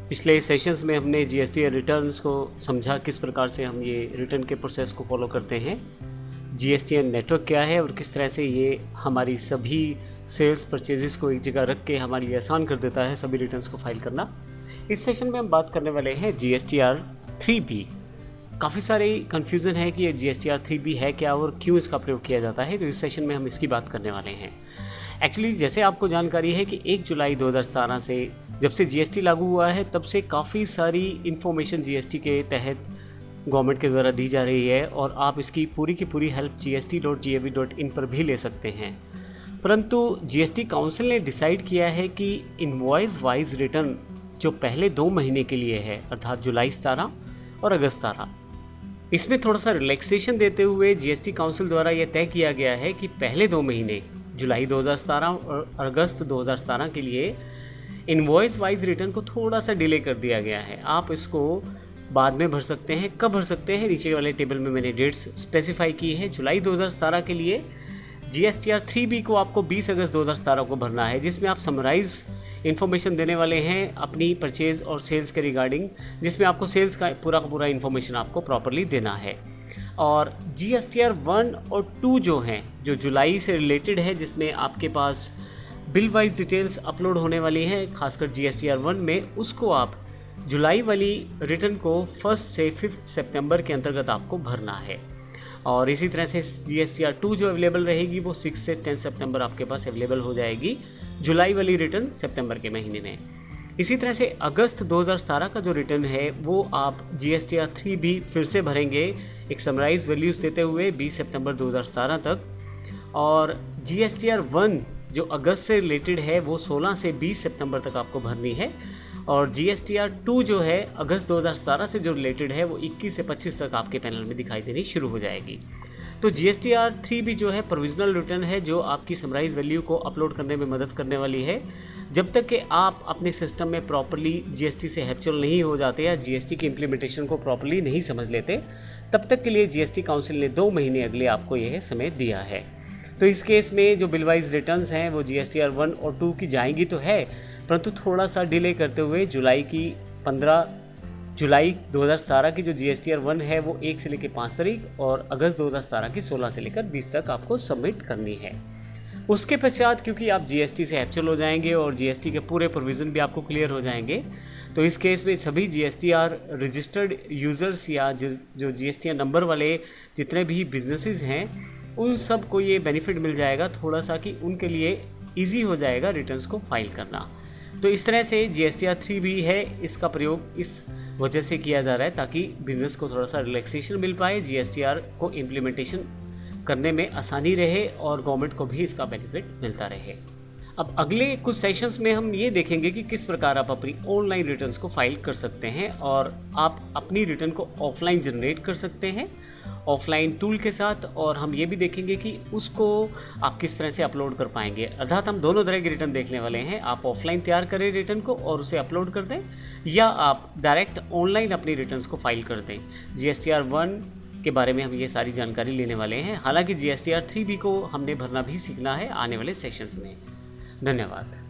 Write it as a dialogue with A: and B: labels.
A: पिछले सेशंस में हमने जीएसटी रिटर्न्स को समझा, किस प्रकार से हम ये रिटर्न के प्रोसेस को फॉलो करते हैं, जीएसटी नेटवर्क क्या है और किस तरह से ये हमारी सभी सेल्स परचेजेस को एक जगह रख के हमारे लिए आसान कर देता है सभी रिटर्न्स को फाइल करना। इस सेशन में हम बात करने वाले हैं GSTR 3B। काफ़ी सारे कन्फ्यूज़न है कि ये GSTR 3B है क्या और क्यों इसका प्रयोग किया जाता है, तो इस सेशन में हम इसकी बात करने वाले हैं। एक्चुअली जैसे आपको जानकारी है कि 1 जुलाई 2017 से जब से जीएसटी लागू हुआ है तब से काफ़ी सारी इन्फॉर्मेशन जीएसटी के तहत गवर्नमेंट के द्वारा दी जा रही है और आप इसकी पूरी की पूरी हेल्प gst.gov.in पर भी ले सकते हैं। परंतु जीएसटी काउंसिल ने डिसाइड किया है कि इनवॉइस वाइज रिटर्न जो पहले 2 महीने के लिए है, अर्थात जुलाई 17 और अगस्त 17, इसमें थोड़ा सा रिलैक्सेशन देते हुए जीएसटी काउंसिल द्वारा यह तय किया गया है कि पहले 2 महीने जुलाई 2017 और अगस्त 2017 के लिए इनवॉइस वाइज रिटर्न को थोड़ा सा डिले कर दिया गया है। आप इसको बाद में भर सकते हैं। कब भर सकते हैं, नीचे वाले टेबल में मैंने डेट्स स्पेसिफाई की है। जुलाई 2017 के लिए GSTR 3B को आपको 20 अगस्त 2017 को भरना है, जिसमें आप समराइज इन्फॉर्मेशन देने वाले हैं अपनी परचेज और सेल्स के रिगार्डिंग, जिसमें आपको सेल्स का पूरा इन्फॉर्मेशन आपको प्रॉपरली देना है। और GSTR 1 और 2 जो हैं, जो जुलाई से रिलेटेड है, जिसमें आपके पास बिल वाइज डिटेल्स अपलोड होने वाली हैं, खासकर GSTR 1 में, उसको आप जुलाई वाली रिटर्न को 1 से 5 सितंबर के अंतर्गत आपको भरना है। और इसी तरह से GSTR 2 जो अवेलेबल रहेगी वो 6 से 10 सितंबर आपके पास अवेलेबल हो जाएगी, जुलाई वाली रिटर्न सितंबर के महीने में। इसी तरह से अगस्त 2017 का जो रिटर्न है वो आप GSTR 3B फिर से भरेंगे, एक समराइज वैल्यूज़ देते हुए 20 सितंबर 2017 तक। और GSTR 1 जो अगस्त से रिलेटेड है वो 16 से 20 सितंबर तक आपको भरनी है। और GSTR 2 जो है अगस्त 2017 से जो रिलेटेड है वो 21 से 25 तक आपके पैनल में दिखाई देनी शुरू हो जाएगी। तो GSTR 3B जो है प्रोविजनल रिटर्न है, जो आपकी समराइज वैल्यू को अपलोड करने में मदद करने वाली है। जब तक कि आप अपने सिस्टम में प्रॉपरली GST से हैप्चुअल नहीं हो जाते या GST की इम्प्लीमेंटेशन को प्रॉपरली नहीं समझ लेते, तब तक के लिए GST काउंसिल ने 2 महीने अगले आपको यह समय दिया है। तो इस केस में जो बिल वाइज रिटर्न्स हैं वो GSTR 1 और 2 की जाएंगी तो है, परंतु थोड़ा सा डिले करते हुए जुलाई 2017 की जो GSTR 1 है वो 1 से लेकर 5 तारीख और अगस्त 2017 की 16 से लेकर 20 तक आपको सबमिट करनी है। उसके पश्चात क्योंकि आप GST से हैप्चुअल हो जाएंगे और GST के पूरे प्रोविज़न भी आपको क्लियर हो जाएंगे, तो इस केस में सभी GSTR रजिस्टर्ड यूज़र्स या जो GSTR नंबर वाले जितने भी बिजनेसेस हैं उन सब को ये बेनिफिट मिल जाएगा थोड़ा सा, कि उनके लिए ईजी हो जाएगा रिटर्न्स को फाइल करना। तो इस तरह से GSTR 3B है, इसका प्रयोग इस वजह से किया जा रहा है ताकि बिज़नेस को थोड़ा सा रिलैक्सेशन मिल पाए, GSTR को इम्प्लीमेंटेशन करने में आसानी रहे और गवर्नमेंट को भी इसका बेनिफिट मिलता रहे। अब अगले कुछ सेशंस में हम ये देखेंगे कि किस प्रकार आप अपनी ऑनलाइन रिटर्न्स को फाइल कर सकते हैं और आप अपनी रिटर्न को ऑफलाइन जनरेट कर सकते हैं ऑफलाइन टूल के साथ। और हम ये भी देखेंगे कि उसको आप किस तरह से अपलोड कर पाएंगे, अर्थात हम दोनों तरह की रिटर्न देखने वाले हैं। आप ऑफलाइन तैयार करें रिटर्न को और उसे अपलोड कर दें, या आप डायरेक्ट ऑनलाइन अपनी रिटर्न्स को फाइल कर दें। GSTR 1 के बारे में हम ये सारी जानकारी लेने वाले हैं। हालांकि GSTR 3B को हमने भरना भी सीखना है आने वाले सेशंस में। धन्यवाद।